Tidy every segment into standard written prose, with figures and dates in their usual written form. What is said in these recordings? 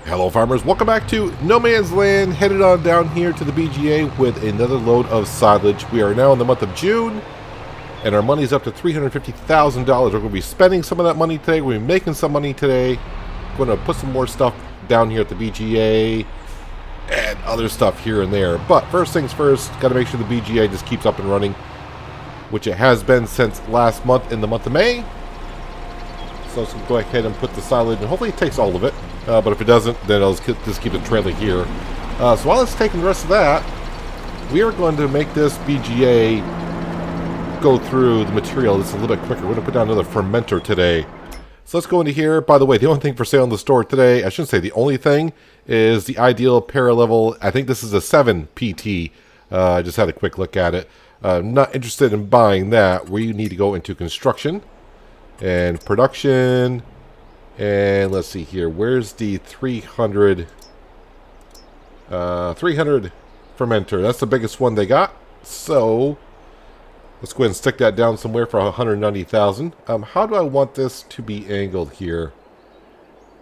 Hello farmers, welcome back to No Man's Land, headed on down here to the BGA with another load of silage. We are now in the month of June, and our money's up to $350,000. We're going to be spending some of that money today, we're going to be making some money today. We're going to put some more stuff down here at the BGA, and other stuff here and there. But first things first, got to make sure the BGA just keeps up and running, which it has been since last month in the month of May. So let's go ahead and put the silage, and hopefully it takes all of it. But if it doesn't, then I'll just keep it trailing here. So while it's taking the rest of that, we are going to make this BGA go through the material just a little bit quicker. We're going to put down another fermenter today. So let's go into here. By the way, the only thing for sale in the store today, I shouldn't say the only thing, is the Ideal Paralevel. I think this is a 7 PT. I just had a quick look at it. Not interested in buying that. We need to go into construction and production. And let's see here. Where's the 300 fermenter? That's the biggest one they got. So let's go ahead and stick that down somewhere for 190,000. How do I want this to be angled here?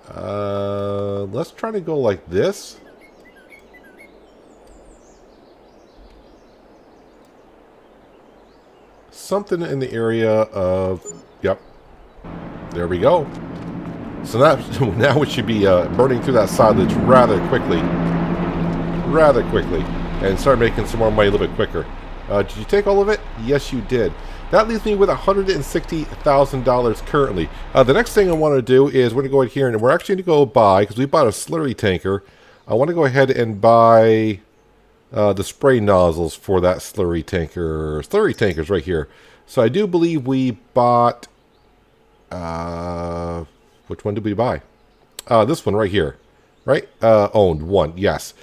Let's try to go like this. Something in the area of, yep, there we go. So now it should be burning through that silage rather quickly, and start making some more money a little bit quicker. Did you take all of it? Yes, you did. That leaves me with $160,000 currently. The next thing I want to do is we're going to go in here, and we're actually going to go buy, because we bought a slurry tanker. I want to go ahead and buy the spray nozzles for that slurry tanker. Slurry tanker's right here. So I do believe we bought... which one did we buy? This one right here. Right? Owned one. Yes.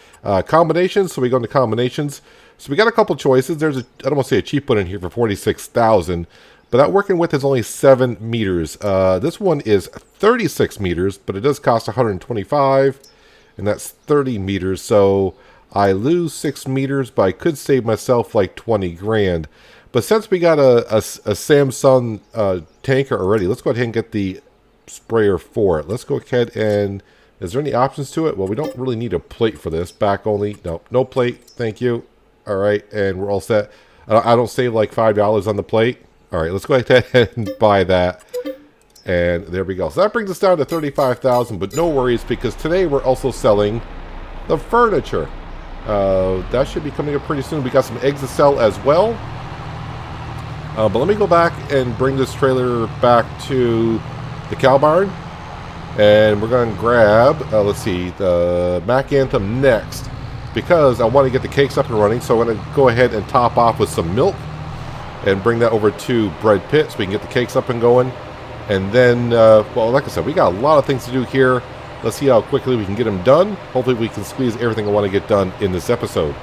Combinations. So we go into combinations. So we got a couple choices. There's a, I don't want to say a cheap one in here for $46,000, but that working with is only 7 meters. This one is 36 meters, but it does cost 125, and that's 30 meters. So I lose 6 meters, but I could save myself like 20 grand. But since we got a Samsung tanker already, let's go ahead and get the sprayer for it. Let's go ahead and, is there any options to it? Well, we don't really need a plate for this. Back only. Nope, no plate. Thank you. All right, and we're all set. I don't save like $5 on the plate. All right, let's go ahead and buy that. And there we go. So that brings us down to $35,000, but no worries, because today we're also selling the furniture. That should be coming up pretty soon. We got some eggs to sell as well. But let me go back and bring this trailer back to the cow barn. And we're going to grab, let's see, the Mac Anthem next, because I want to get the cakes up and running. So I'm going to go ahead and top off with some milk and bring that over to Bread Pit so we can get the cakes up and going. And then, well, like I said, we got a lot of things to do here. Let's see how quickly we can get them done. Hopefully we can squeeze everything I want to get done in this episode.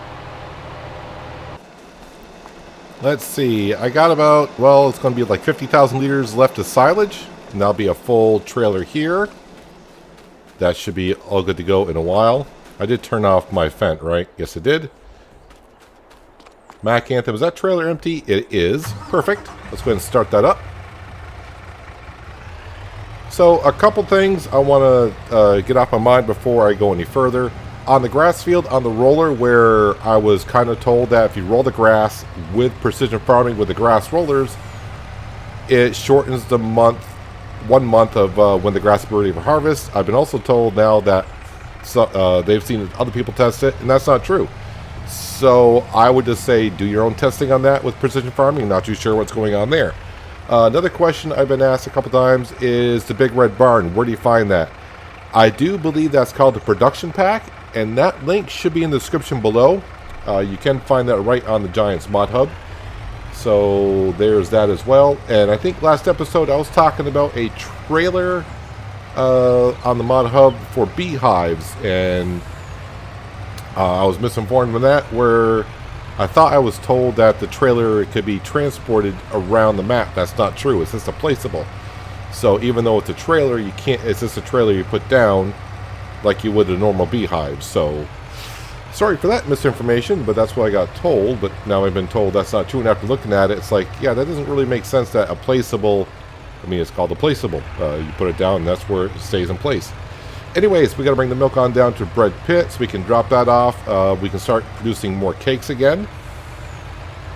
Let's see, I got about, well, it's going to be like 50,000 liters left of silage. And that'll be a full trailer here. That should be all good to go in a while. I did turn off my vent, right? Yes, I did. Mac Anthem, is that trailer empty? It is. Perfect. Let's go ahead and start that up. So, a couple things I want to get off my mind before I go any further. On the grass field, on the roller, where I was kind of told that if you roll the grass with precision farming with the grass rollers, it shortens the month, 1 month of when the grass is ready for harvest. I've been also told now that they've seen other people test it, and that's not true. So I would just say do your own testing on that with precision farming. Not too sure what's going on there. Another question I've been asked a couple times is the Big Red Barn. Where do you find that? I do believe that's called the production pack, and that link should be in the description below. You can find that right on the Giants Mod Hub. So there's that as well. And I think last episode I was talking about a trailer on the Mod Hub for beehives, and I was misinformed on that, where I thought I was told that the trailer could be transported around the map. That's not true. It's just a placeable. So even though it's a trailer, you can't. It's just a trailer you put down like you would a normal beehive. So sorry for that misinformation, but that's what I got told. But now I've been told that's not true, and after looking at it, it's like, yeah, that doesn't really make sense that a placeable, I mean, it's called a placeable. You put it down, and that's where it stays in place. anyways, we got to bring the milk on down to Bread Pit so we can drop that off. We can start producing more cakes again.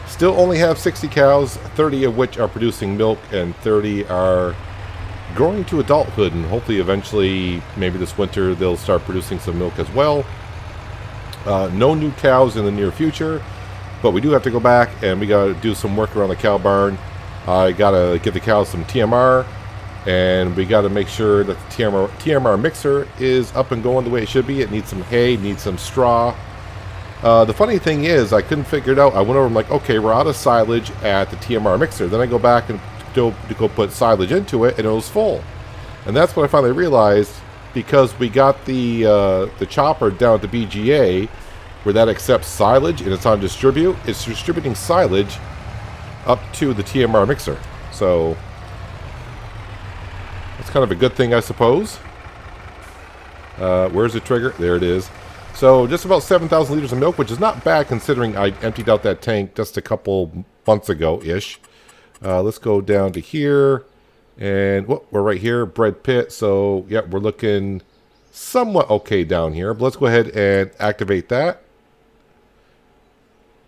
Still only have 60 cows, 30 of which are producing milk and 30 are growing to adulthood, and hopefully eventually, maybe this winter, they'll start producing some milk as well. No new cows in the near future, but we do have to go back and we got to do some work around the cow barn. I got to give the cows some TMR, and we got to make sure that the TMR mixer is up and going the way it should be. It needs some hay, needs some straw. The funny thing is, I couldn't figure it out. I went over and I'm like, okay, we're out of silage at the TMR mixer. Then I go back and to go put silage into it, and it was full. And that's when I finally realized, because we got the chopper down to BGA, where that accepts silage and it's on distribute, it's distributing silage up to the TMR mixer. So that's kind of a good thing, I suppose. Where's the trigger? There it is. So just about 7,000 liters of milk, which is not bad considering I emptied out that tank just a couple months ago-ish. Let's go down to here. And we're right here, Bread Pit. So, yeah, we're looking somewhat okay down here. But let's go ahead and activate that.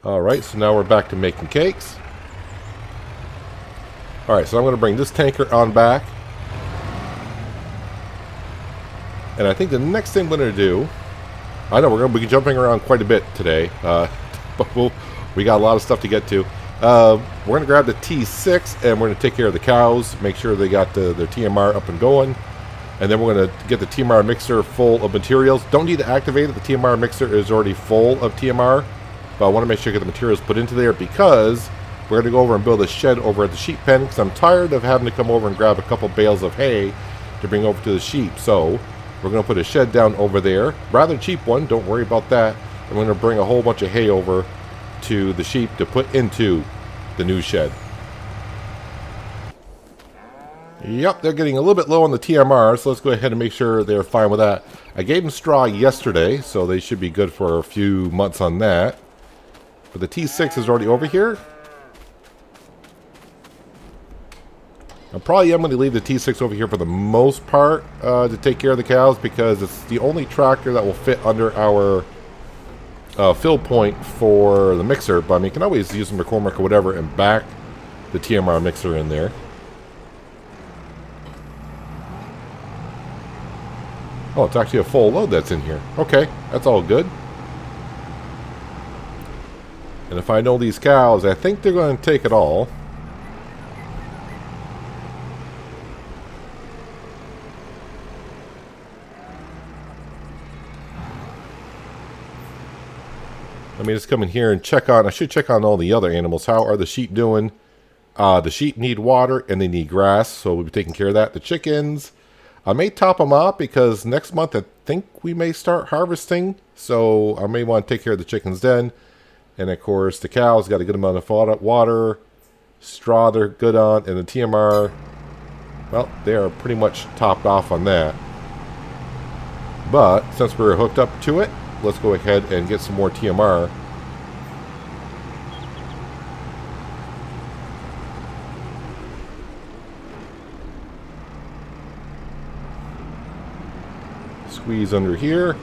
Alright, so now we're back to making cakes. Alright, so I'm going to bring this tanker on back. And I think the next thing we're going to do... I know we're going to be jumping around quite a bit today, but we got a lot of stuff to get to. We're going to grab the T6 and we're going to take care of the cows, make sure they got their TMR up and going. And then we're going to get the TMR mixer full of materials. Don't need to activate it. The TMR mixer is already full of TMR. But I want to make sure I get the materials put into there because we're going to go over and build a shed over at the sheep pen, because I'm tired of having to come over and grab a couple bales of hay to bring over to the sheep. So we're going to put a shed down over there. Rather cheap one. Don't worry about that. I'm going to bring a whole bunch of hay over to the sheep to put into the new shed. Yep, they're getting a little bit low on the TMR, so let's go ahead and make sure they're fine with that. I gave them straw yesterday, so they should be good for a few months on that. But the T6 is already over here. I probably am going to leave the T6 over here for the most part to take care of the cows, because it's the only tractor that will fit under our fill point for the mixer. But I mean, you can always use the McCormick or whatever and back the TMR mixer in there. Oh, it's actually a full load that's in here. Okay, that's all good. And if I know these cows, I think they're going to take it all. I mean, just come in here and check on... I should check on all the other animals. How are the sheep doing? The sheep need water and they need grass, so we'll be taking care of that. The chickens, I may top them off because next month I think we may start harvesting. So I may want to take care of the chickens then. And of course, the cows got a good amount of water. Straw they're good on. And the TMR, well, they are pretty much topped off on that. But since we're hooked up to it, let's go ahead and get some more TMR. Squeeze under here.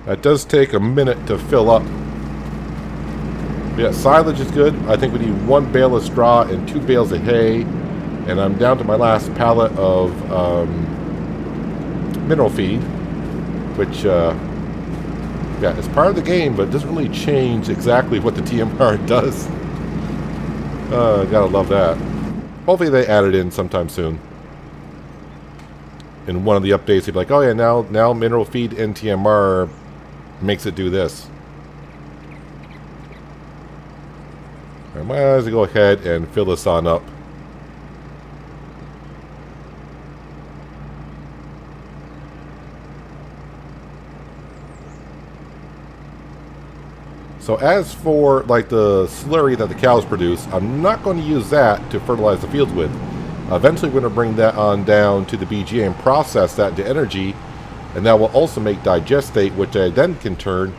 That does take a minute to fill up. Yeah, silage is good. I think we need 1 bale of straw and 2 bales of hay. And I'm down to my last pallet of mineral feed, which yeah, it's part of the game, but it doesn't really change exactly what the TMR does. Gotta love that. Hopefully they add it in sometime soon. In one of the updates, you'd be like, oh yeah, now mineral feed and TMR makes it do this. I might as well go ahead and fill this on up. So as for like the slurry that the cows produce, I'm not going to use that to fertilize the fields with. Eventually we're going to bring that on down to the BGA and process that into energy, and that will also make digestate, which I then can turn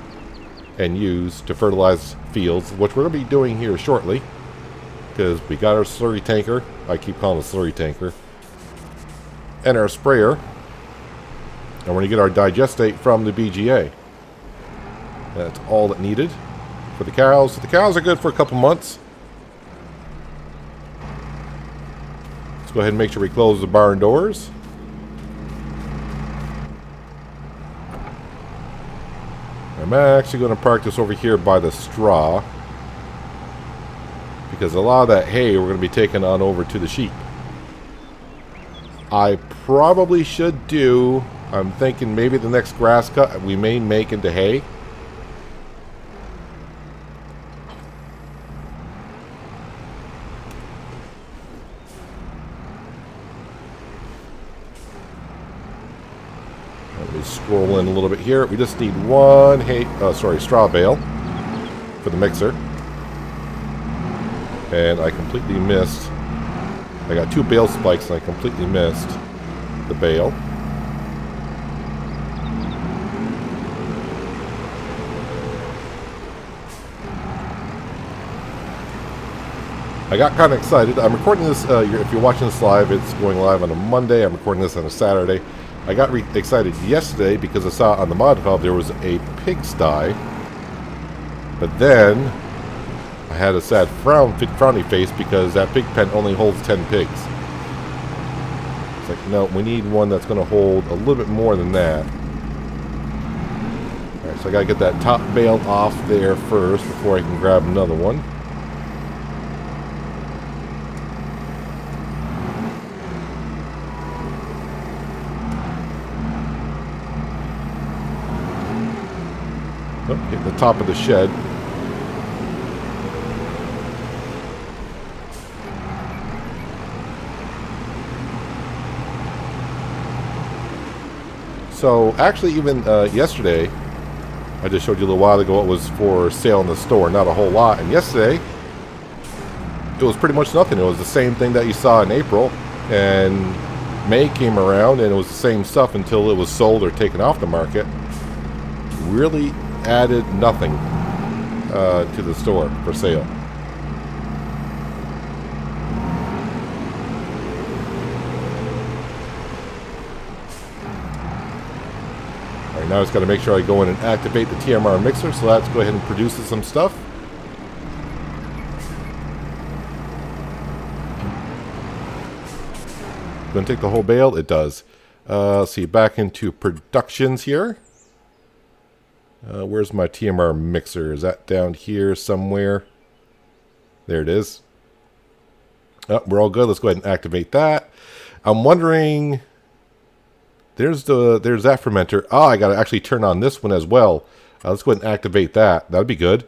and use to fertilize fields, which we're going to be doing here shortly, because we got our slurry tanker. I keep calling it a slurry tanker. and our sprayer. And we're going to get our digestate from the BGA. That's all that needed for the cows. The cows are good for a couple months. Let's go ahead and make sure we close the barn doors. I'm actually going to park this over here by the straw, because a lot of that hay we're going to be taking on over to the sheep. I probably should do, I'm thinking maybe the next grass cut we may make into hay. Let me scroll in a little bit here. We just need one straw bale for the mixer. And I completely missed. I got 2 bale spikes and I completely missed the bale. I got kind of excited. I'm recording this, if you're watching this live, it's going live on a Monday. I'm recording this on a Saturday. I got excited yesterday because I saw on the Mod Hub there was a pigsty. But then I had a sad frowny face because that pig pen only holds 10 pigs. It's like, no, we need one that's going to hold a little bit more than that. Alright, so I got to get that top bale off there first before I can grab another one. Oh, hit the top of the shed. So actually, even yesterday, I just showed you a little while ago what was for sale in the store. Not a whole lot. And yesterday, it was pretty much nothing. It was the same thing that you saw in April. And May came around and it was the same stuff until it was sold or taken off the market. Really added nothing to the store for sale. Alright, now I just got to make sure I go in and activate the TMR mixer, so let's go ahead and produce some stuff. Going to take the whole bale? It does. Let's see, back into productions here. Where's my TMR mixer? Is that down here somewhere? There it is. Oh, we're all good. Let's go ahead and activate that. I'm wondering... There's that fermenter. Oh, I got to actually turn on this one as well. Let's go ahead and activate that. That'd be good.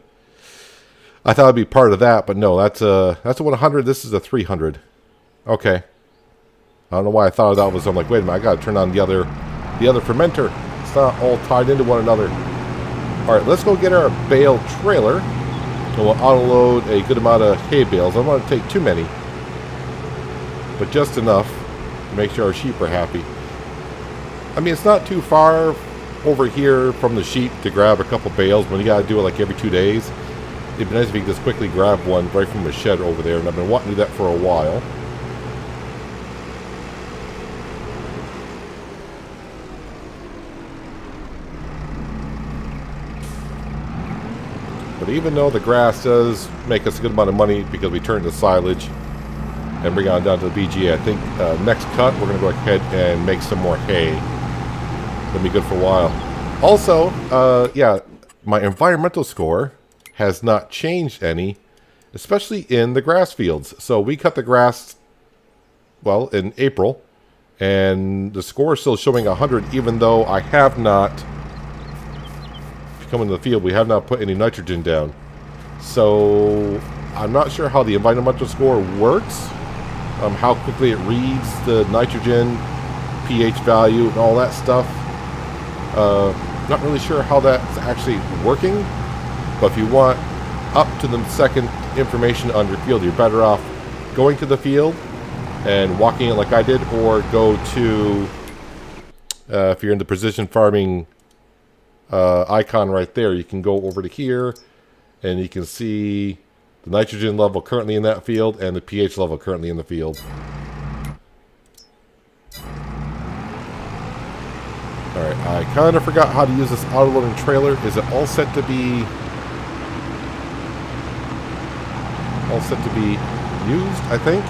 I thought it'd be part of that, but no, that's a 100. This is a 300. Okay. I don't know why I thought of that was. I'm like, wait a minute, I got to turn on the other fermenter. It's not all tied into one another. All right, let's go get our bale trailer. And we'll auto-load a good amount of hay bales. I don't want to take too many, but just enough to make sure our sheep are happy. I mean, it's not too far over here from the sheep to grab a couple bales, but you got to do it like every 2 days. It'd be nice if you could just quickly grab one right from the shed over there, and I've been wanting to do that for a while. But even though the grass does make us a good amount of money because we turn to silage and bring on down to the BGA, I think next cut we're going to go ahead and make some more hay. That'll be good for a while. Also, yeah, my environmental score has not changed any, especially in the grass fields. So we cut the grass, well, in April, and the score is still showing 100, even though I have not... Coming to the field, we have not put any nitrogen down. So I'm not sure how the environmental score works, how quickly it reads the nitrogen, pH value, and all that stuff. Not really sure how that's actually working, but if you want up to the second information on your field, you're better off going to the field and walking it like I did, or go to, if you're in the precision farming icon right there, you can go over to here and you can see the nitrogen level currently in that field and the pH level currently in the field. Alright, I kind of forgot how to use this auto-loading trailer. Is it all set to be... all set to be used, I think?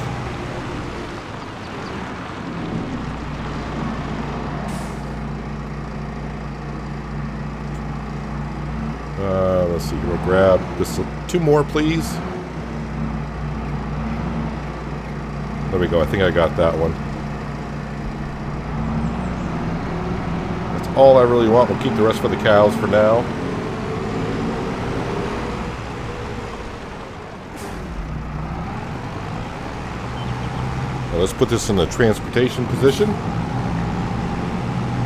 Let's see, we'll grab just 2 more, please. There we go, I think I got that one. That's all I really want. We'll keep the rest for the cows for now. Now let's put this in the transportation position.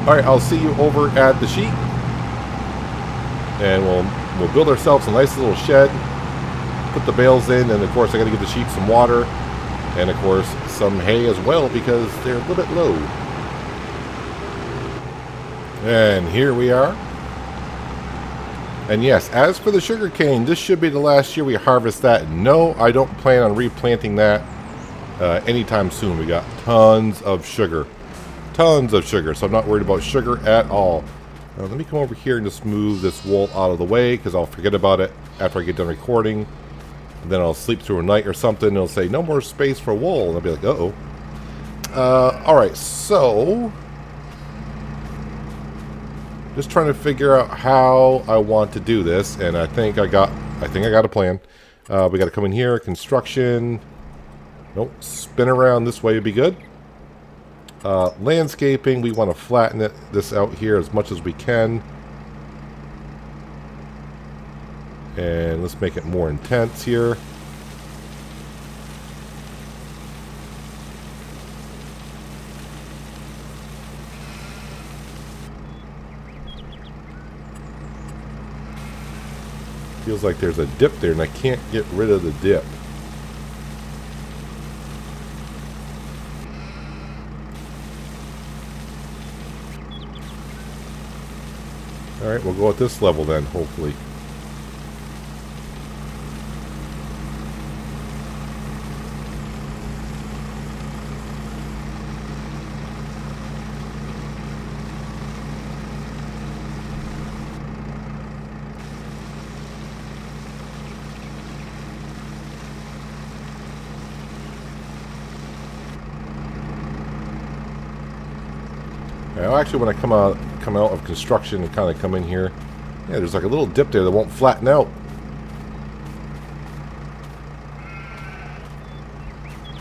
Alright, I'll see you over at the sheep. And we'll build ourselves a nice little shed. Put the bales in, and of course I gotta give the sheep some water. And of course some hay as well, because they're a little bit low. And here we are. And yes, as for the sugar cane, this should be the last year we harvest that. No, I don't plan on replanting that anytime soon. We got tons of sugar. Tons of sugar, so I'm not worried about sugar at all. Let me come over here and just move this wool out of the way, because I'll forget about it after I get done recording. And then I'll sleep through a night or something, and it'll say, no more space for wool. And I'll be like, uh-oh. Alright, so... just trying to figure out how I want to do this, and I think I got a plan. We got to come in here, construction. Nope, spin around this way would be good. Landscaping, we want to flatten this out here as much as we can. And let's make it more intense here. Feels like there's a dip there and I can't get rid of the dip. Alright, we'll go at this level then, hopefully. Now, actually, when I come out of construction and kind of come in here, yeah, there's like a little dip there that won't flatten out.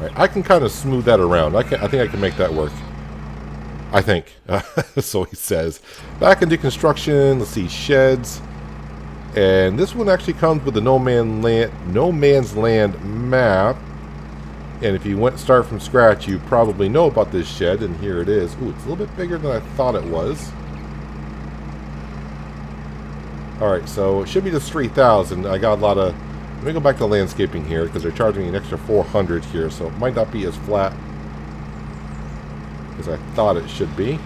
Right, I can kind of smooth that around. I think I can make that work. I think. So he says. Back into construction. Let's see, sheds. And this one actually comes with the No Man's Land map. And if you start from scratch, you probably know about this shed, and here it is. Ooh, it's a little bit bigger than I thought it was. Alright, so it should be just 3,000. I got a lot of... let me go back to landscaping here, because they're charging me an extra 400 here, so it might not be as flat as I thought it should be.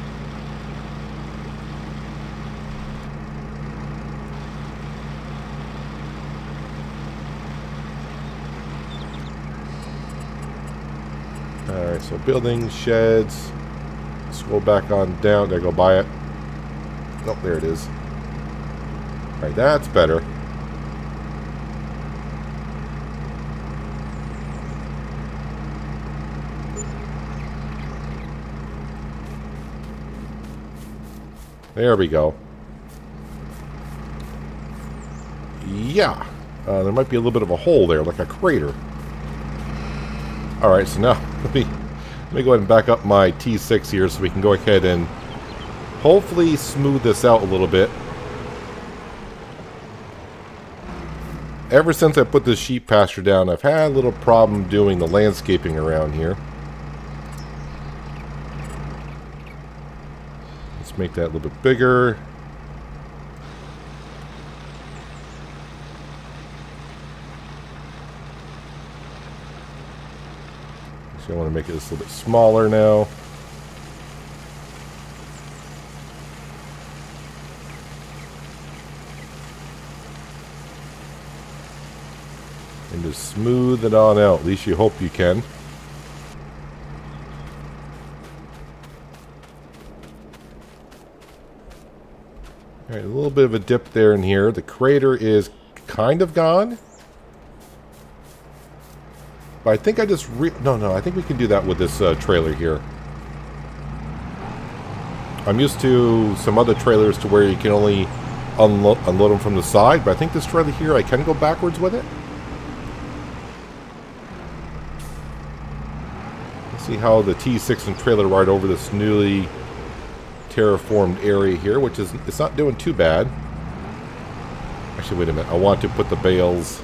Alright, so buildings, sheds. Scroll back on down. There, go by it. Oh, there it is. Alright, that's better. There we go. Yeah. There might be a little bit of a hole there, like a crater. Alright, so now let me go ahead and back up my T6 here so we can go ahead and hopefully smooth this out a little bit. Ever since I put this sheep pasture down, I've had a little problem doing the landscaping around here. Let's make that a little bit bigger. So I want to make it just a little bit smaller now. And just smooth it on out. At least you hope you can. Alright, a little bit of a dip there in here. The crater is kind of gone. But I think I just... No, I think we can do that with this trailer here. I'm used to some other trailers to where you can only unload them from the side, but I think this trailer here, I can go backwards with it. Let's see how the T6 and trailer ride over this newly terraformed area here, which is, it's not doing too bad. Actually, wait a minute. I want to put the bales...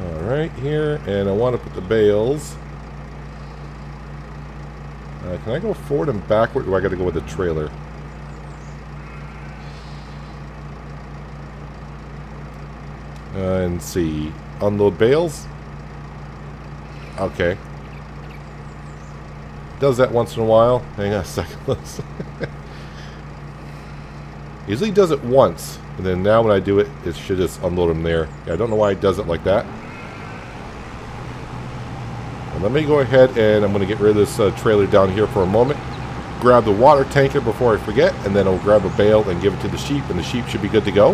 Alright, here, and I want to put the bales. Can I go forward and backward, or do I got to go with the trailer? And see. Unload bales? Okay. Does that once in a while. Hang on a second. Usually does it once, and then now when I do it, it should just unload them there. Yeah, I don't know why it does it like that. And let me go ahead and I'm going to get rid of this trailer down here for a moment. Grab the water tanker before I forget, and then I'll grab a bale and give it to the sheep, and the sheep should be good to go.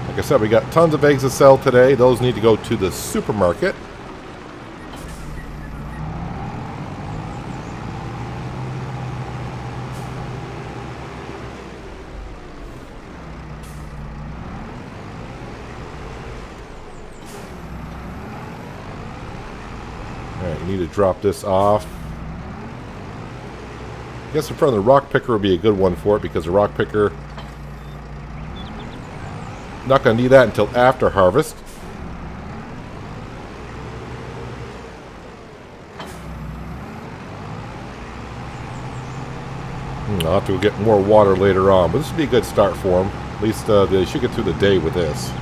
Like I said, we got tons of eggs to sell today. Those need to go to the supermarket. Alright, you need to drop this off. I guess in front of the rock picker would be a good one for it, because the rock picker... Not going to need that until after harvest. I'll have to get more water later on, but this would be a good start for them. At least they should get through the day with this.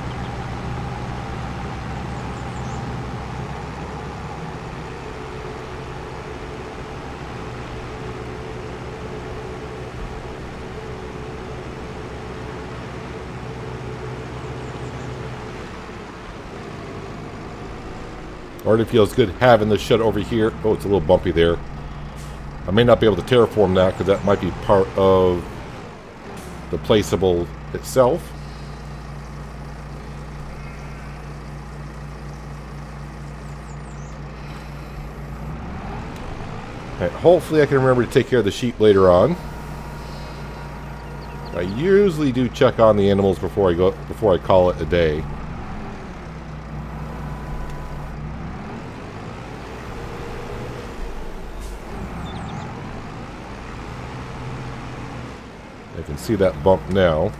Already feels good having this shed over here. Oh, it's a little bumpy there. I may not be able to terraform that because that might be part of the placeable itself. Alright, hopefully I can remember to take care of the sheep later on. I usually do check on the animals before I call it a day. I can see that bump now.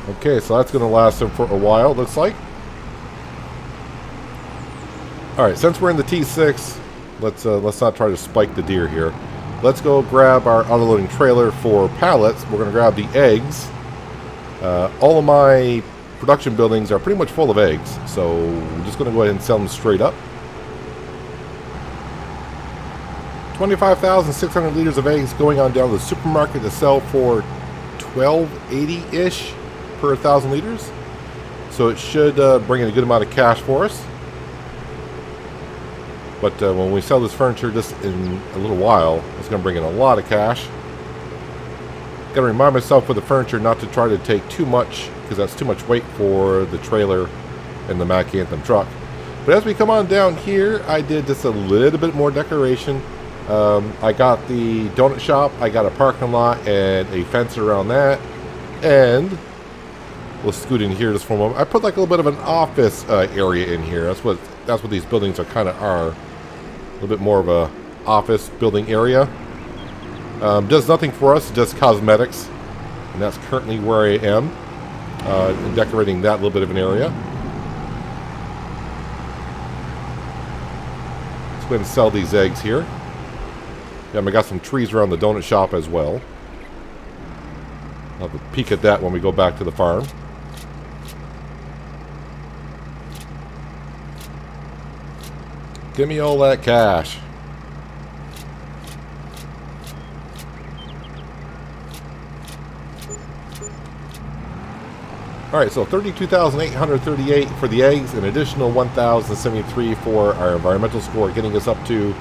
Okay, so that's going to last them for a while, it looks like. Alright, since we're in the T6, let's not try to spike the deer here. Let's go grab our autoloading trailer for pallets. We're going to grab the eggs. All of my production buildings are pretty much full of eggs, so I'm just going to go ahead and sell them straight up. 25,600 liters of eggs going on down to the supermarket to sell for $12.80-ish per 1,000 liters. So it should bring in a good amount of cash for us. But when we sell this furniture just in a little while, it's going to bring in a lot of cash. Got to remind myself with the furniture not to try to take too much, because that's too much weight for the trailer and the Mack Anthem truck. But as we come on down here, I did just a little bit more decoration. I got the donut shop, I got a parking lot and a fence around that, and we'll scoot in here just for a moment. I put like a little bit of an office area in here. That's what these buildings are kind of are. A little bit more of a office building area. Does nothing for us, just cosmetics, and that's currently where I am, decorating that little bit of an area. Let's go ahead and sell these eggs here. Yeah, I got some trees around the donut shop as well. I'll have a peek at that when we go back to the farm. Give me all that cash. Alright, so 32,838 for the eggs, an additional 1,073 for our environmental score, getting us up to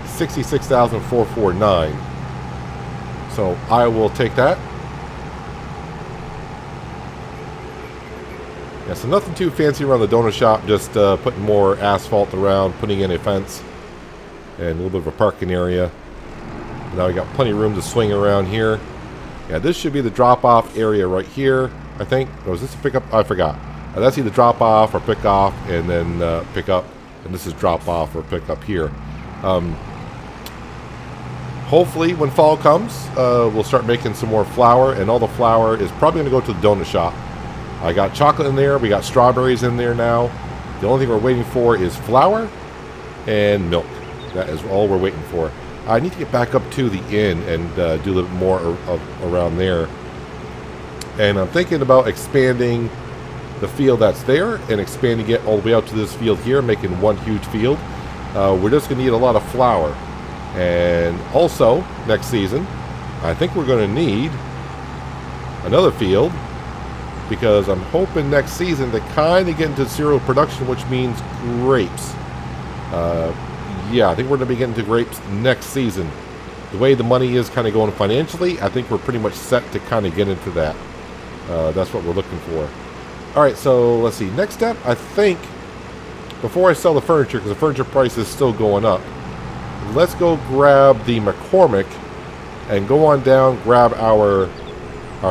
66,449. So I will take that. Yeah, so nothing too fancy around the donut shop, just putting more asphalt around, putting in a fence, and a little bit of a parking area. Now we got plenty of room to swing around here. Yeah, this should be the drop-off area right here, I think. Or was this a pickup? I forgot. That's either drop-off or pick-off, and then pick-up. And this is drop-off or pick-up here. Hopefully, when fall comes, we'll start making some more flour, and all the flour is probably going to go to the donut shop. I got chocolate in there. We got strawberries in there now. The only thing we're waiting for is flour and milk. That is all we're waiting for. I need to get back up to the inn and do a little bit more around there. And I'm thinking about expanding the field that's there and expanding it all the way out to this field here, making one huge field. We're just going to need a lot of flour. And also, next season, I think we're going to need another field, because I'm hoping next season to kind of get into cereal production, which means grapes. Yeah, I think we're going to be getting to grapes next season. The way the money is kind of going financially, I think we're pretty much set to kind of get into that. That's what we're looking for. Alright, so let's see. Next step, I think, before I sell the furniture, because the furniture price is still going up, let's go grab the McCormick and go on down, grab our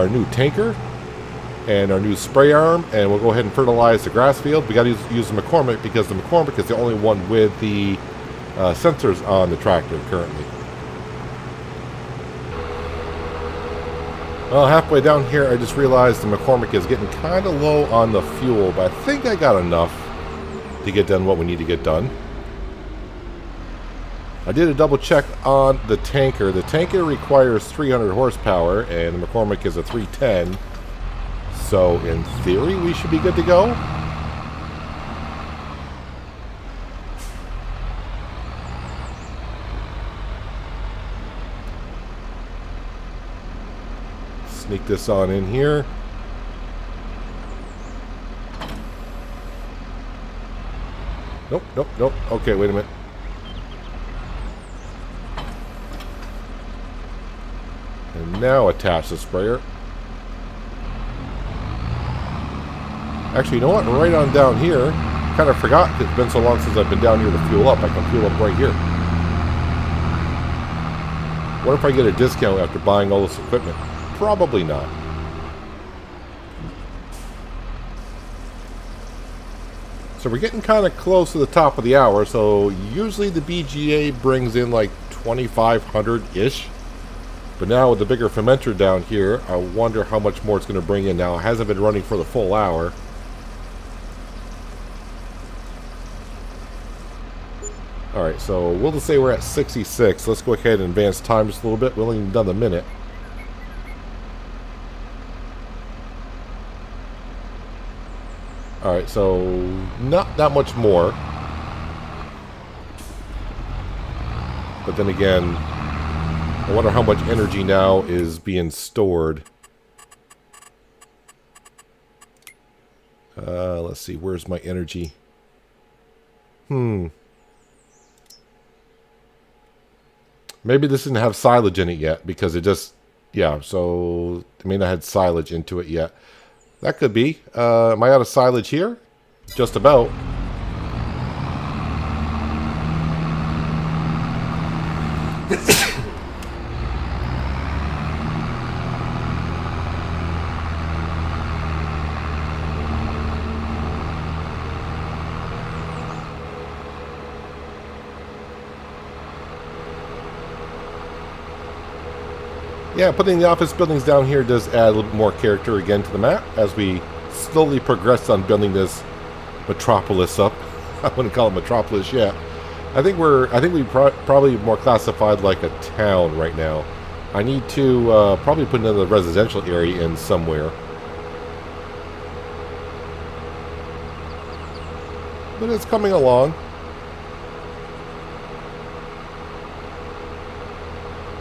new tanker and our new spray arm, and we'll go ahead and fertilize the grass field. We got to use the McCormick because the McCormick is the only one with the sensors on the tractor currently. Well, halfway down here, I just realized the McCormick is getting kind of low on the fuel, but I think I got enough to get done what we need to get done. I did a double check on the tanker. The tanker requires 300 horsepower, and the McCormick is a 310. So, in theory, we should be good to go. Sneak this on in here. Nope, nope, nope. Okay, wait a minute. And now attach the sprayer. Actually, you know what? Right on down here, kind of forgot, because it's been so long since I've been down here to fuel up. I can fuel up right here. What if I get a discount after buying all this equipment? Probably not. So we're getting kind of close to the top of the hour, so usually the BGA brings in like 2,500-ish. But now with the bigger fermenter down here, I wonder how much more it's going to bring in now. It hasn't been running for the full hour. Alright, so we'll just say we're at 66. Let's go ahead and advance time just a little bit. We only done the minute. Alright, so not that much more. But then again, I wonder how much energy now is being stored. Let's see, where's my energy? Maybe this didn't have silage in it yet, because it just, yeah, so it may not have silage into it yet. That could be. Am I out of silage here? Just about. Yeah, putting the office buildings down here does add a little bit more character again to the map as we slowly progress on building this metropolis up. I wouldn't call it metropolis yet. I think we probably more classified like a town right now. I need to probably put another residential area in somewhere. But it's coming along.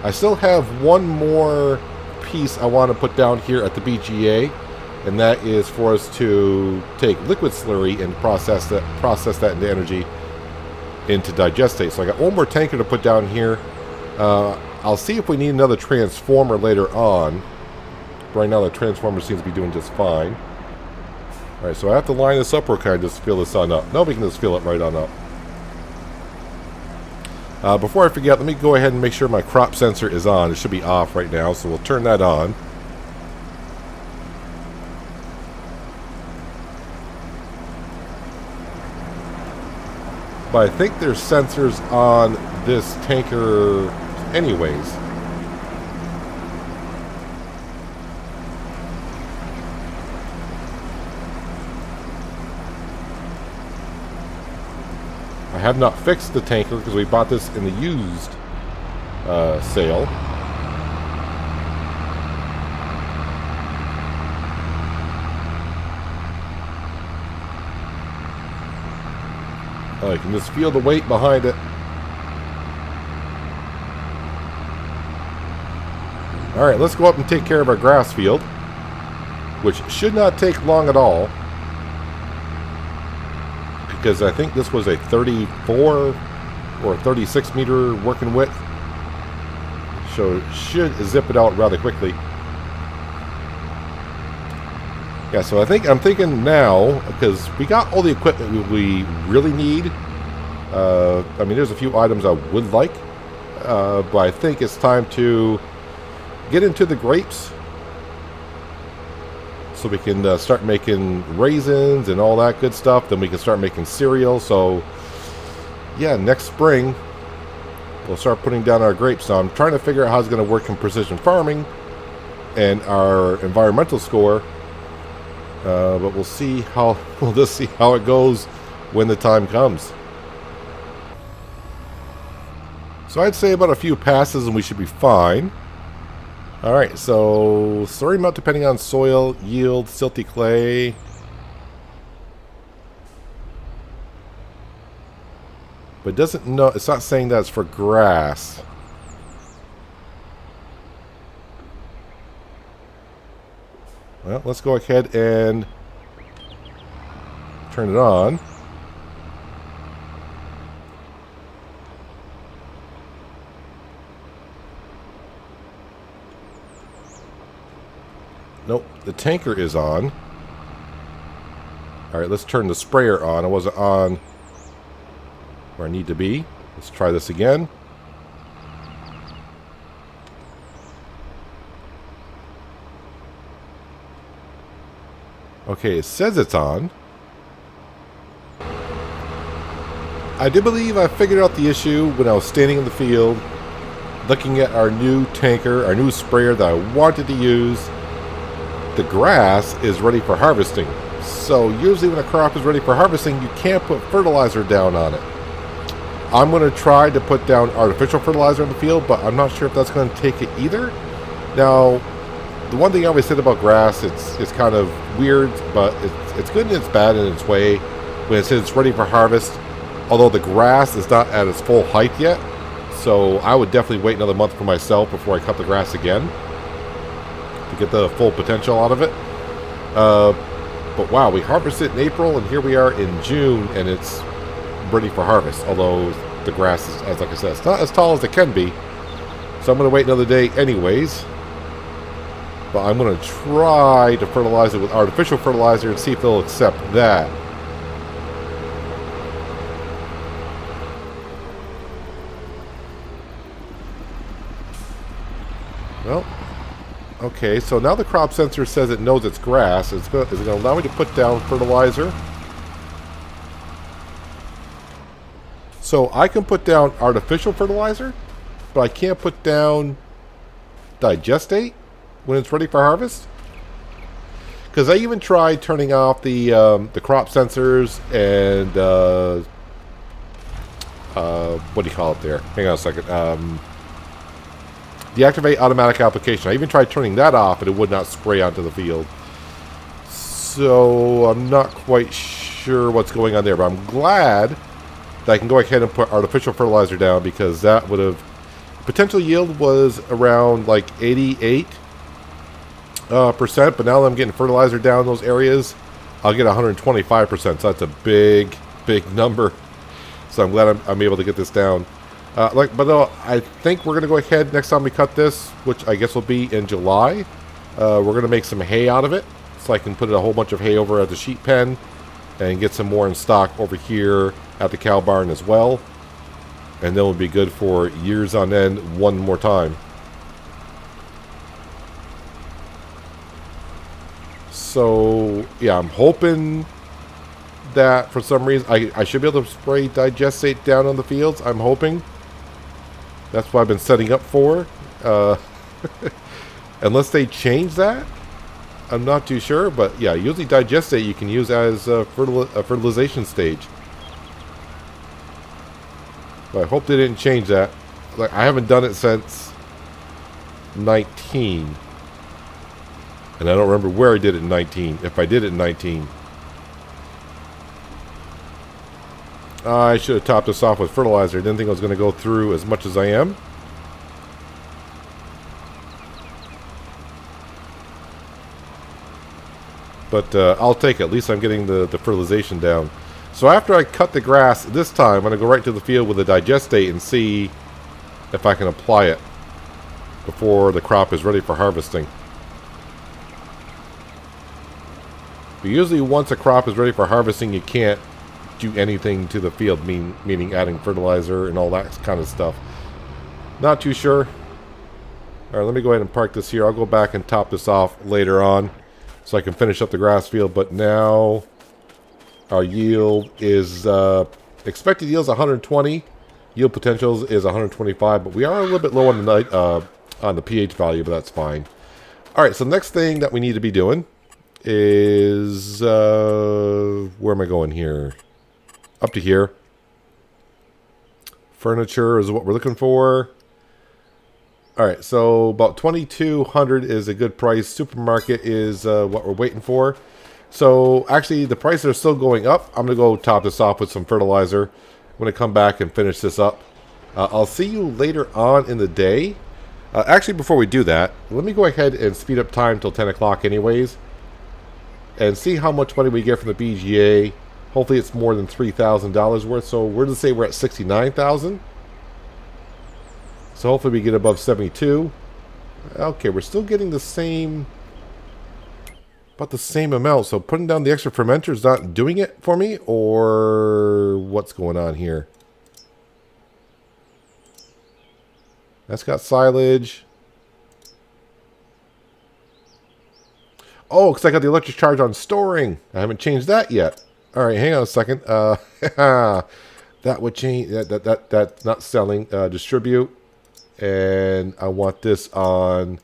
I still have one more piece I want to put down here at the BGA, and that is for us to take liquid slurry and process that into energy into digestate. So I got one more tanker to put down here. I'll see if we need another transformer later on. Right now the transformer seems to be doing just fine. Alright, so I have to line this up, or can I just fill this on up? No, we can just fill it right on up. Before I forget, let me go ahead and make sure my crop sensor is on. It should be off right now, so we'll turn that on. But I think there's sensors on this tanker anyways. I have not fixed the tanker because we bought this in the used sale. I can just feel the weight behind it. Alright, let's go up and take care of our grass field, which should not take long at all, because I think this was a 34 or 36 meter working width, so it should zip it out rather quickly. Yeah, so I'm thinking now, because we got all the equipment we really need. I mean, there's a few items I would like, but I think it's time to get into the grapes so we can start making raisins and all that good stuff. Then we can start making cereal. So yeah, next spring we'll start putting down our grapes. So I'm trying to figure out how it's going to work in precision farming and our environmental score, but we'll just see how it goes when the time comes. So I'd say about a few passes and we should be fine. Alright, so slurry amount depending on soil, yield, silty clay. But it's not saying that's for grass. Well, let's go ahead and turn it on. Nope, the tanker is on. Alright, let's turn the sprayer on. I wasn't on where I need to be. Let's try this again. Okay, it says it's on. I do believe I figured out the issue when I was standing in the field looking at our new tanker, our new sprayer that I wanted to use. The grass is ready for harvesting. So usually when a crop is ready for harvesting, you can't put fertilizer down on it. I'm going to try to put down artificial fertilizer in the field, but I'm not sure if that's going to take it either. Now, the one thing I always said about grass, it's kind of weird, but it's good and it's bad in its way. When it says it's ready for harvest, although the grass is not at its full height yet, so I would definitely wait another month for myself before I cut the grass again to get the full potential out of it. But wow, we harvested in April and here we are in June and it's ready for harvest, although the grass is, as like I said, it's not as tall as it can be, so I'm going to wait another day anyways. But I'm going to try to fertilize it with artificial fertilizer and see if they'll accept that. Well, okay, so now the crop sensor says it knows it's grass. Is it going to allow me to put down fertilizer? So I can put down artificial fertilizer, but I can't put down digestate when it's ready for harvest. Because I even tried turning off the crop sensors and what do you call it there? Hang on a second. Deactivate automatic application. I even tried turning that off and it would not spray onto the field. So I'm not quite sure what's going on there, but I'm glad that I can go ahead and put artificial fertilizer down, because that would have Potential yield was around like 88%, but now that I'm getting fertilizer down in those areas, I'll get 125%. So that's a big, big number. So I'm glad I'm able to get this down. But no, I think we're going to go ahead next time we cut this, which I guess will be in July. We're going to make some hay out of it, so I can put a whole bunch of hay over at the sheep pen and get some more in stock over here at the cow barn as well. And then we'll be good for years on end one more time. So, yeah, I'm hoping that for some reason I should be able to spray digestate down on the fields. I'm hoping. That's what I've been setting up for. Unless they change that, I'm not too sure. But yeah, usually digestate you can use as a fertilization stage. But I hope they didn't change that. Like, I haven't done it since 19. And I don't remember where I did it in 19. If I did it in 19. I should have topped this off with fertilizer. I didn't think I was going to go through as much as I am. But I'll take it. At least I'm getting the fertilization down. So after I cut the grass, this time I'm going to go right to the field with the digestate and see if I can apply it before the crop is ready for harvesting. But usually once a crop is ready for harvesting, you can't do anything to the field, meaning adding fertilizer and all that kind of stuff. Not too sure. Alright, let me go ahead and park this here. I'll go back and top this off later on so I can finish up the grass field. But now our yield is expected yield is 120. Yield potential is 125, but we are a little bit low on the pH value, but that's fine. Alright, so next thing that we need to be doing is where am I going here? Up to here. Furniture is what we're looking for. Alright, so about 2,200 is a good price. Supermarket is what we're waiting for. So actually the prices are still going up. I'm going to go top this off with some fertilizer. I'm going to come back and finish this up. I'll see you later on in the day. Actually, before we do that, let me go ahead and speed up time till 10 o'clock anyways. And see how much money we get from the BGA. Hopefully it's more than $3,000 worth. So we're to say we're at $69,000. So hopefully we get above 72. Okay, we're still getting the same, about the same amount. So putting down the extra fermenter is not doing it for me, or what's going on here? That's got silage. Oh, because I got the electric charge on storing. I haven't changed that yet. All right, hang on a second. That would change. That's not selling. Distribute, and I want this on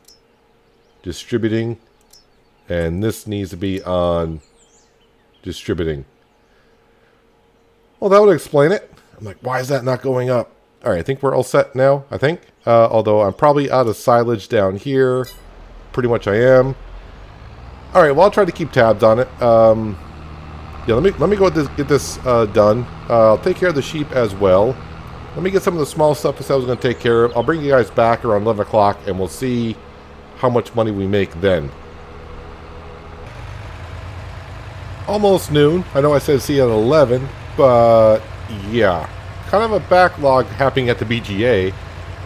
distributing, and this needs to be on distributing. Well, that would explain it. I'm like, why is that not going up? All right, I think we're all set now. I think, although I'm probably out of silage down here. Pretty much I am. All right, well, I'll try to keep tabs on it. Yeah, let me go get this done. I'll take care of the sheep as well. Let me get some of the small stuff that I was going to take care of. I'll bring you guys back around 11 o'clock, and we'll see how much money we make then. Almost noon. I know I said see you at 11, but yeah. Kind of a backlog happening at the BGA.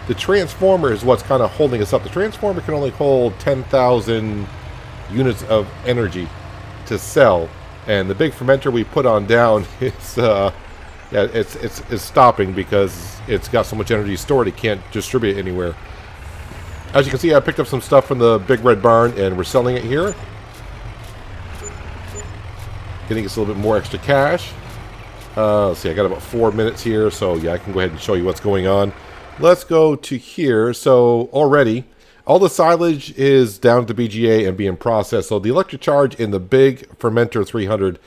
The transformer is what's kind of holding us up. The transformer can only hold 10,000 units of energy to sell. And the big fermenter we put on down is, yeah, it's stopping because it's got so much energy stored it can't distribute it anywhere. As you can see, I picked up some stuff from the big red barn and we're selling it here. Getting us a little bit more extra cash. Let's see, I got about 4 minutes here, so yeah, I can go ahead and show you what's going on. Let's go to here. So already, all the silage is down at the BGA and being processed. So the electric charge in the big fermenter 300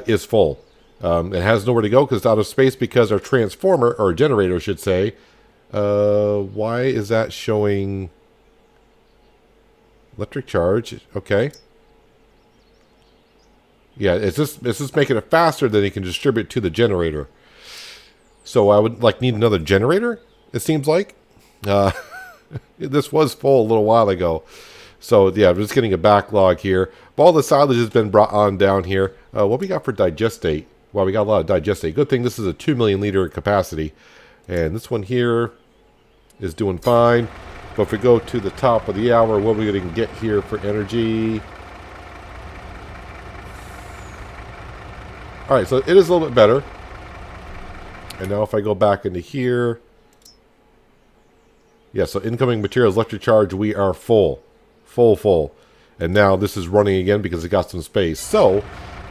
is full. It has nowhere to go because it's out of space because our transformer, or generator I should say, why is that showing electric charge? Okay. Yeah, it's just making it faster than it can distribute to the generator. So I would need another generator, it seems like. Uh, this was full a little while ago. So, yeah, I'm just getting a backlog here. But all the silage has been brought on down here. What we got for digestate? Well, we got a lot of digestate. Good thing this is a 2 million liter capacity. And this one here is doing fine. But if we go to the top of the hour, what are we going to get here for energy? Alright, so it is a little bit better. And now if I go back into here. Yeah, so incoming materials, electric charge, we are full. Full. And now this is running again because it got some space. So,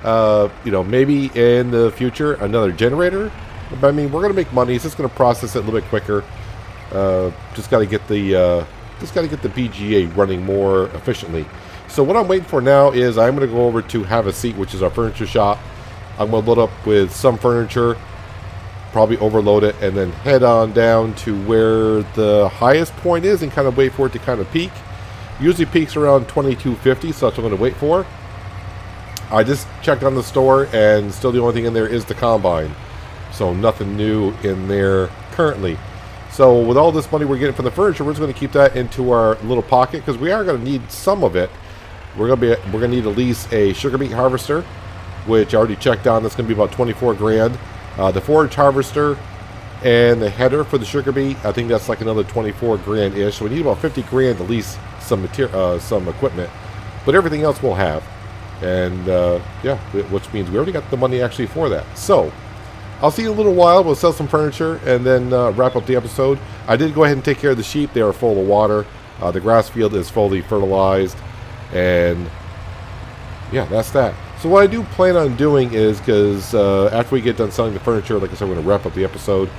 maybe in the future, another generator. But, I mean, we're going to make money. It's just going to process it a little bit quicker. Just got to get the BGA running more efficiently. So what I'm waiting for now is I'm going to go over to Have a Seat, which is our furniture shop. I'm going to load up with some furniture, probably overload it, and then head on down to where the highest point is and kind of wait for it to kind of peak. Usually peaks around 2250, so that's what I'm going to wait for. I just checked on the store, and still the only thing in there is the combine. So nothing new in there currently. So with all this money we're getting from the furniture, we're just going to keep that into our little pocket because we are going to need some of it. We're going to need at least a sugar beet harvester, which I already checked on. That's going to be about 24 grand. The forage harvester and the header for the sugar beet, I think that's like another 24 grand ish. So we need about 50 grand to lease some some equipment, but everything else we'll have. And which means we already got the money actually for that. So I'll see you in a little while. We'll sell some furniture and then wrap up the episode. I did go ahead and take care of the sheep. They are full of water. The grass field is fully fertilized. And yeah, that's that. So what I do plan on doing is, because after we get done selling the furniture, like I said, we're going to wrap up the episode.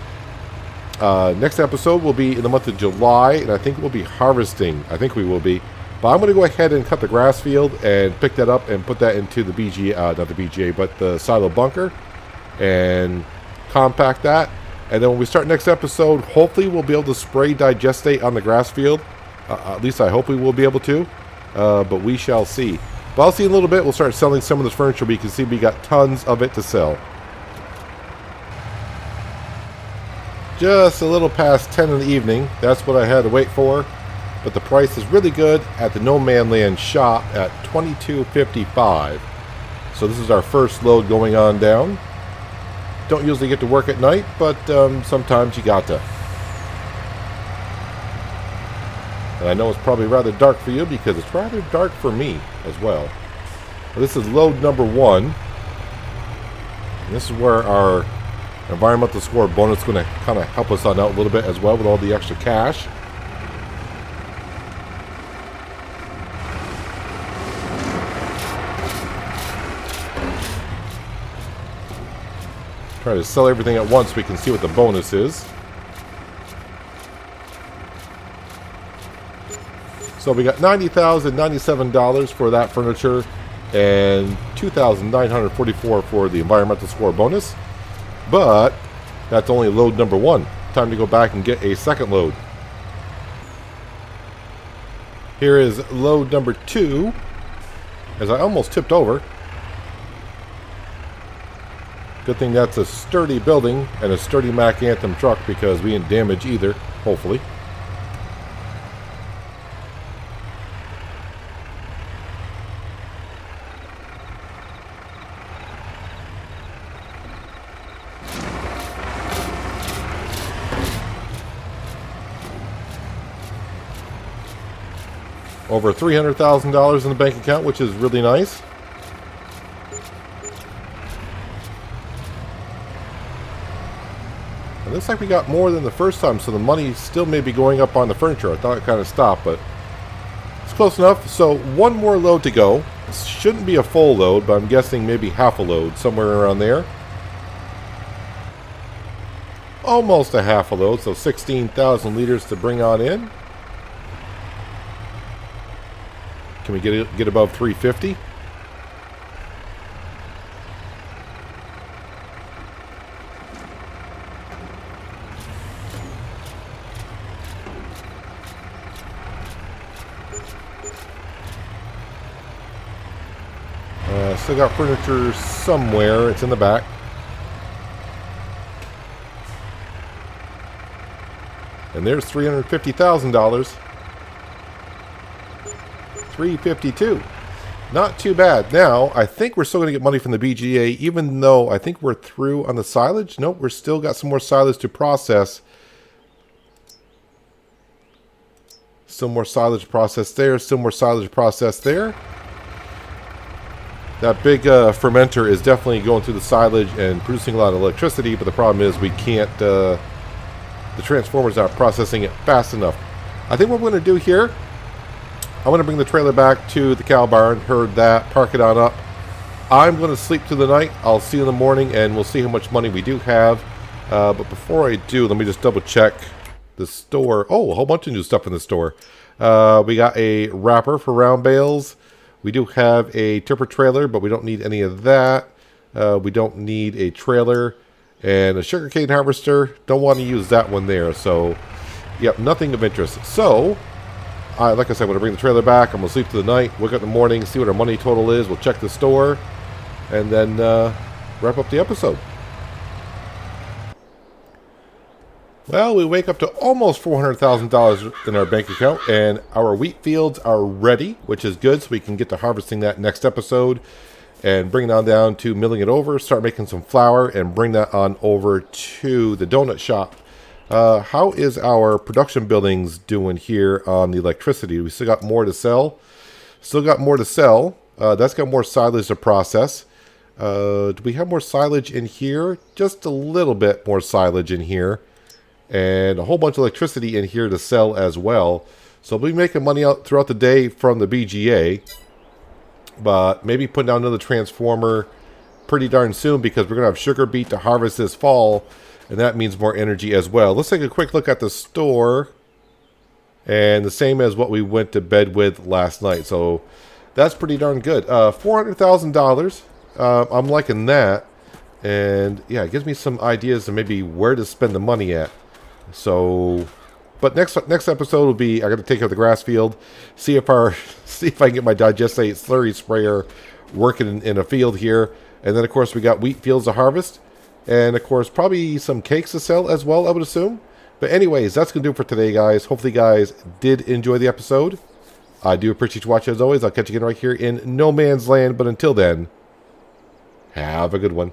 Next episode will be in the month of July, and I think we'll be harvesting. I think we will be. But I'm going to go ahead and cut the grass field and pick that up and put that into the BGA, not the BGA, but the silo bunker, and compact that. And then when we start next episode, hopefully we'll be able to spray digestate on the grass field. At least I hope we will be able to, but we shall see. But I'll see in a little bit. We'll start selling some of this furniture. But you can see we got tons of it to sell. Just a little past 10 in the evening. That's what I had to wait for. But the price is really good at the No Man Land shop at $22.55. So this is our first load going on down. Don't usually get to work at night, but sometimes you got to. And I know it's probably rather dark for you because it's rather dark for me as well. This is load number 1. And this is where our environmental score bonus is going to kind of help us on out a little bit as well with all the extra cash. Try to sell everything at once so we can see what the bonus is. So we got $90,097 for that furniture and $2,944 for the environmental score bonus. But that's only load number 1. Time to go back and get a second load. Here is load number 2. As I almost tipped over. Good thing that's a sturdy building and a sturdy Mack Anthem truck because we didn't damage either, hopefully. Over $300,000 in the bank account, which is really nice. It looks like we got more than the first time, so the money still may be going up on the furniture. I thought it kind of stopped, but it's close enough. So one more load to go. This shouldn't be a full load, but I'm guessing maybe half a load, somewhere around there. Almost a half a load, so 16,000 liters to bring on in. Can we get above 350? Still got furniture somewhere. It's in the back. And there's $350,000. 352. Not too bad. Now, I think we're still going to get money from the BGA, even though I think we're through on the silage. Nope, we're still got some more silage to process. Still more silage processed there. Still more silage processed there. That big fermenter is definitely going through the silage and producing a lot of electricity, but the problem is we can't, the transformer's not processing it fast enough. I think what we're going to do here, I'm going to bring the trailer back to the cow barn, herd that, park it on up. I'm going to sleep through the night. I'll see you in the morning, and we'll see how much money we do have. But before I do, let me just double check the store. Oh, a whole bunch of new stuff in the store. We got a wrapper for round bales. We do have a tipper trailer, but we don't need any of that. We don't need a trailer. And a sugarcane harvester. Don't want to use that one there. So, yep, nothing of interest. So, like I said, I'm going to bring the trailer back. I'm going to sleep through the night, wake up in the morning, see what our money total is. We'll check the store, and then wrap up the episode. Well, we wake up to almost $400,000 in our bank account, and our wheat fields are ready, which is good, so we can get to harvesting that next episode and bring it on down to milling it over, start making some flour, and bring that on over to the donut shop. How is our production buildings doing here on the electricity? We still got more to sell. Still got more to sell. That's got more silage to process. Do we have more silage in here? Just a little bit more silage in here. And a whole bunch of electricity in here to sell as well. So we'll be making money out throughout the day from the BGA. But maybe putting down another transformer pretty darn soon, because we're going to have sugar beet to harvest this fall. And that means more energy as well. Let's take a quick look at the store. And the same as what we went to bed with last night. So that's pretty darn good. $400,000. I'm liking that. And yeah, it gives me some ideas of maybe where to spend the money at. So, but next episode will be, I got to take out the grass field, see if I can get my digestate slurry sprayer working in a field here. And then of course we got wheat fields to harvest. And, of course, probably some cakes to sell as well, I would assume. But anyways, that's going to do it for today, guys. Hopefully, you guys did enjoy the episode. I do appreciate you watching, as always. I'll catch you again right here in No Man's Land. But until then, have a good one.